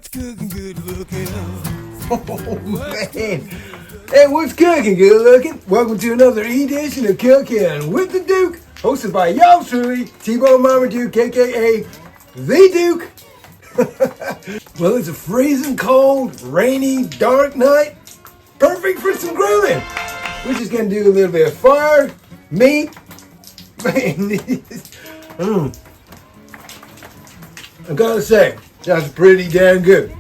What's cooking good looking? Oh man. Hey, what's cooking good looking? Welcome to another edition of Cooking with the Duke, hosted by y'all truly, T-Bone Mama Duke, aka The Duke. Well, it's a freezing cold, rainy, dark night. Perfect for some grilling. We're just gonna do a little bit of fire, meat. I gotta say, that's pretty damn good.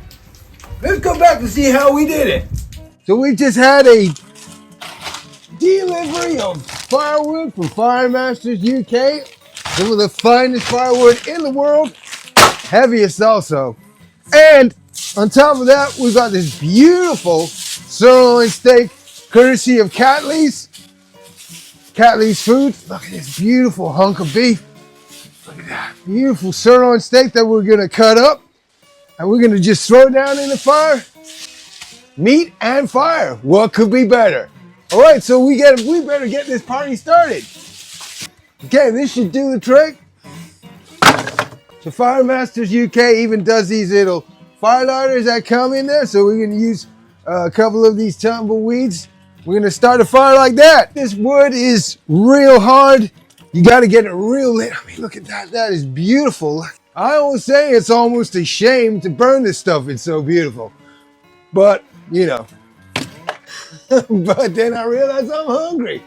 Let's go back and see how we did it. So we just had a delivery of firewood from Firemasters UK. Some of the finest firewood in the world. Heaviest also. And on top of that, we got this beautiful sirloin steak, courtesy of Catley's. Catley's Foods. Look at this beautiful hunk of beef. Look at that beautiful sirloin steak that we're gonna cut up. And we're gonna just throw it down in the fire. Meat and fire. What could be better? All right, so we better get this party started. Okay, this should do the trick. So Firemasters UK even does these little fire lighters that come in there. So we're gonna use a couple of these tumbleweeds. We're gonna start a fire like that. This wood is real hard. You gotta get it real lit. I mean, look at that, that is beautiful. I always say it's almost a shame to burn this stuff. It's so beautiful. But, you know, but then I realized I'm hungry.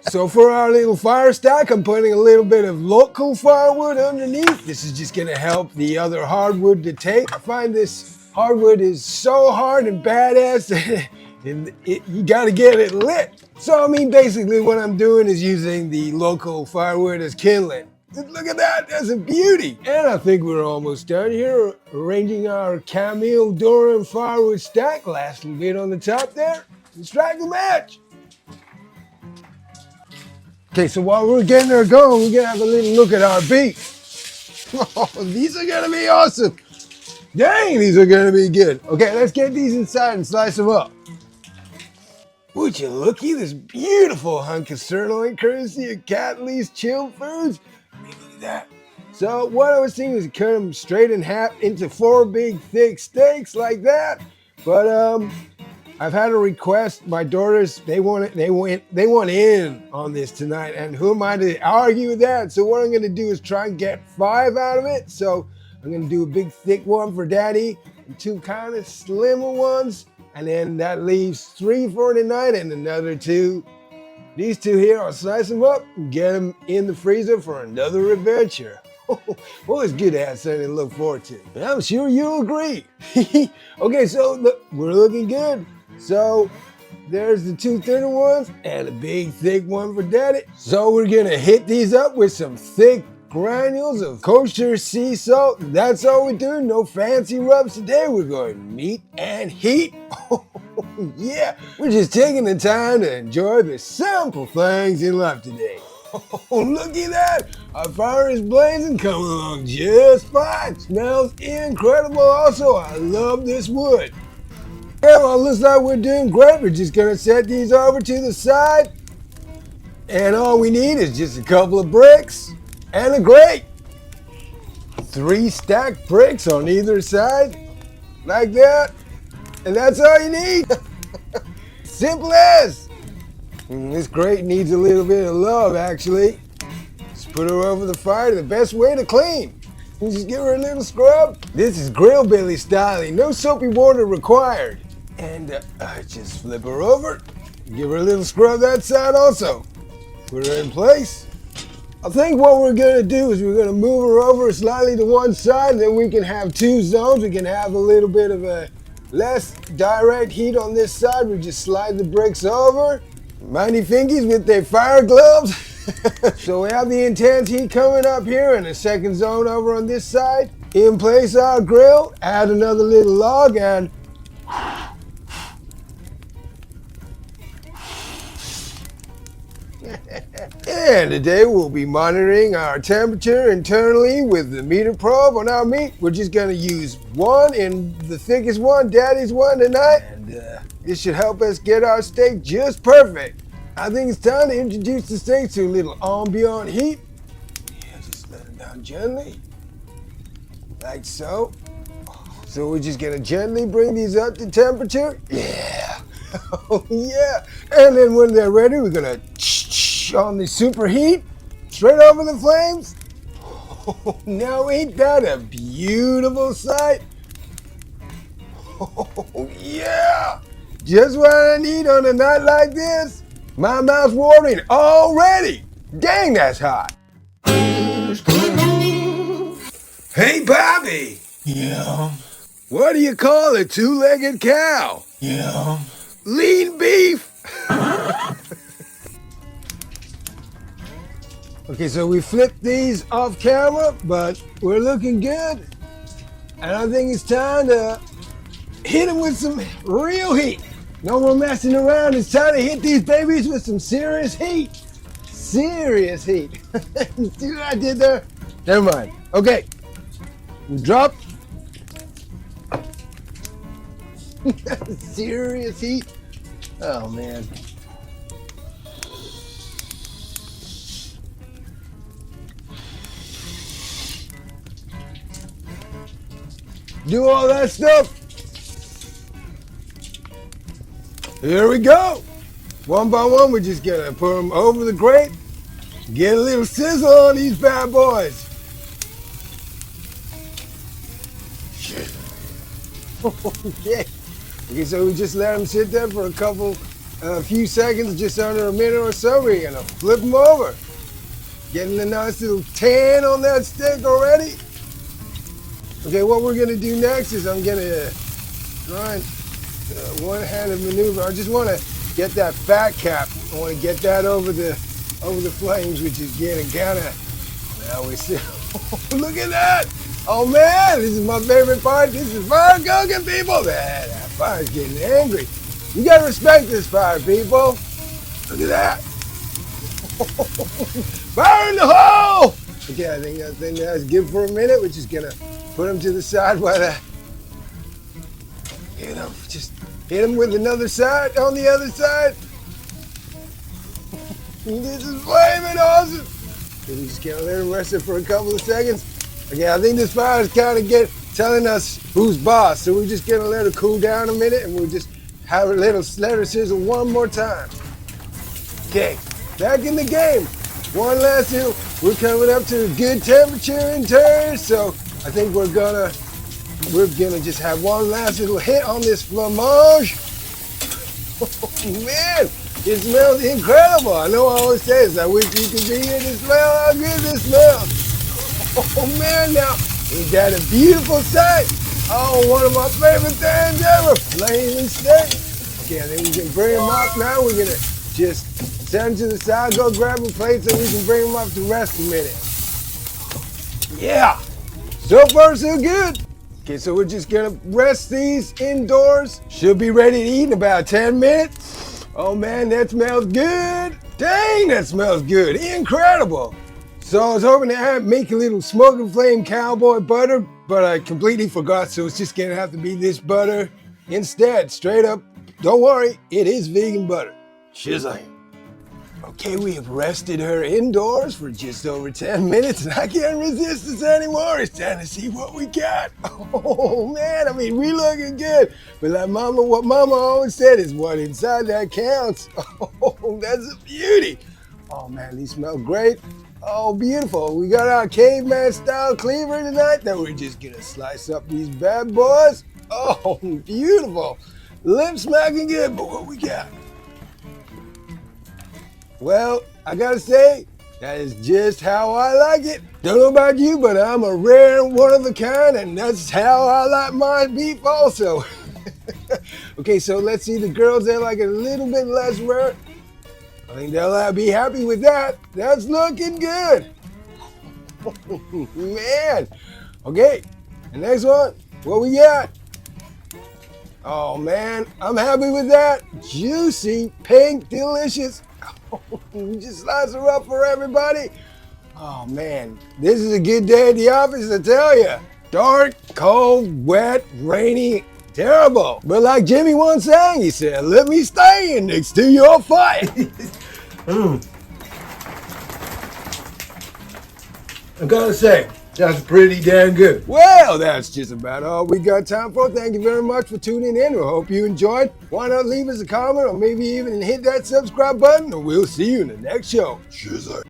So for our little fire stack, I'm putting a little bit of local firewood underneath. This is just gonna help the other hardwood to take. I find this hardwood is so hard and badass and you gotta get it lit. So I mean, basically what I'm doing is using the local firewood as kindling. Look at that, that's a beauty. And I think we're almost done here, arranging our Kameeldoring firewood stack. Last little bit on the top there. Strike the match. Okay, so while we're getting her going, we're gonna have a little look at our beef. Oh, these are gonna be awesome. Dang, these are gonna be good. Okay, let's get these inside and slice them up. Would you looky, this beautiful hunk of sirloin courtesy of Catley's Chilled Foods. I mean, look at that. So what I was thinking is cut them straight in half into 4 big thick steaks like that. But I've had a request. My daughters, they want in on this tonight, and who am I to argue with that? So what I'm gonna do is try and get 5 out of it. So I'm gonna do a big thick one for Daddy and 2 kind of slimmer ones, and then that leaves 3 for tonight and another 2. These 2 here, I'll slice them up and get them in the freezer for another adventure. Well, it's good to have something to look forward to. And I'm sure you'll agree. Okay, so look, we're looking good. So there's the 2 thinner ones and a big thick one for Daddy. So we're gonna hit these up with some thick granules of kosher sea salt. That's all we're doing, no fancy rubs today. We're going meat and heat. Yeah, we're just taking the time to enjoy the simple things in life today. Oh, look at that! Our fire is blazing, coming along just fine. Smells incredible also. I love this wood. Yeah, well, looks like we're doing great. We're just gonna set these over to the side. And all we need is just a couple of bricks and a grate. 3 stacked bricks on either side, like that. And that's all you need. Simple as. This grate needs a little bit of love, actually. Just put her over the fire the best way to clean. You just give her a little scrub. This is grill billy styling, no soapy water required. And just flip her over. Give her a little scrub that side also. Put her in place. I think what we're gonna do is we're gonna move her over slightly to one side, then we can have 2 zones. We can have a little bit of a less direct heat on this side. We just slide the bricks over. Mighty fingies with their fire gloves. So we have the intense heat coming up here and a second zone over on this side. In place our grill, add another little log and and today we'll be monitoring our temperature internally with the meter probe on our meat. We're just gonna use one in the thickest one, Daddy's one tonight. And this should help us get our steak just perfect. I think it's time to introduce the steak to a little ambient heat. Yeah, just let it down gently, like so. Oh, So we're just gonna gently bring these up to temperature. Yeah. Oh yeah. And then when they're ready, we're gonna on the superheat, straight over the flames. Oh, now ain't that a beautiful sight? Oh yeah. Just what I need on a night like this. My mouth's watering already. Dang, that's hot. Hey, Bobby. Yeah, What do you call a two-legged cow? yeah. Lean beef. Okay, so we flipped these off camera, but we're looking good. And I think it's time to hit them with some real heat. No more messing around. It's time to hit these babies with some serious heat. Serious heat. See what I did there? Never mind. Okay. We drop. Serious heat. Oh, man. Do all that stuff. Here we go. One by one, we're just gonna put them over the grate. Get a little sizzle on these bad boys. Okay. Okay, so we just let them sit there for a few seconds, just under a minute or so. We're gonna flip them over. Getting a nice little tan on that steak already. Okay, what we're gonna do next is I'm gonna try one-handed maneuver. I just wanna get that fat cap. I wanna get that over the flames, which is getting kinda, now we see, look at that. Oh man, this is my favorite part. This is fire cooking, people. That fire's getting angry. You gotta respect this fire, people. Look at that. Fire in the hole! Okay, I think that's good for a minute. We're just gonna put them to the side while that, just hit them with another side on the other side. This is flaming awesome. Okay, we just gonna let them rest it for a couple of seconds. Okay, I think this fire is kind of telling us who's boss. So we're just gonna let it cool down a minute, and we'll just have let her sizzle one more time. Okay, back in the game. One last hill. We're coming up to a good temperature in turn, so I think we're gonna just have one last little hit on this fromage. Oh man, it smells incredible. I know I always say this. I wish you could be here to smell how good this smells. Oh man, now ain't that a beautiful sight? Oh, one of my favorite things ever, Sirloin Steak. Okay, I think we can bring them up now. We're gonna just set them to the side, go grab a plate so we can bring them up to rest a minute. Yeah, so far so good. Okay, so we're just gonna rest these indoors. Should be ready to eat in about 10 minutes. Oh man, that smells good. Dang, that smells good, incredible. So I was hoping to make a little smoking flame cowboy butter, but I completely forgot, so it's just gonna have to be this butter instead, straight up. Don't worry, it is vegan butter. Shizzling. Okay, we have rested her indoors for just over 10 minutes, and I can't resist this anymore. It's time to see what we got. Oh man, I mean, we looking good. But like what Mama always said is what inside that counts. Oh, that's a beauty. Oh man, these smell great. Oh, beautiful. We got our caveman style cleaver tonight that we're just gonna slice up these bad boys. Oh, beautiful. Lip smacking good, but what we got? Well, I gotta say, that is just how I like it. Don't know about you, but I'm a rare one of a kind, and that's how I like my beef also. Okay, so let's see, the girls, they like it a little bit less rare. I think they'll be happy with that. That's looking good. Man. Okay, the next one, what we got? Oh man, I'm happy with that. Juicy, pink, delicious. We just slice her up for everybody. Oh man, this is a good day at the office, I tell you. Dark, cold, wet, rainy, terrible. But like Jimmy once sang, he said, let me stand next to your fire. I gotta say, That's pretty damn good. Well, that's just about all we got time for. Thank you very much for tuning in. We hope you enjoyed. Why not leave us a comment or maybe even hit that subscribe button, and we'll see you in the next show. Cheers.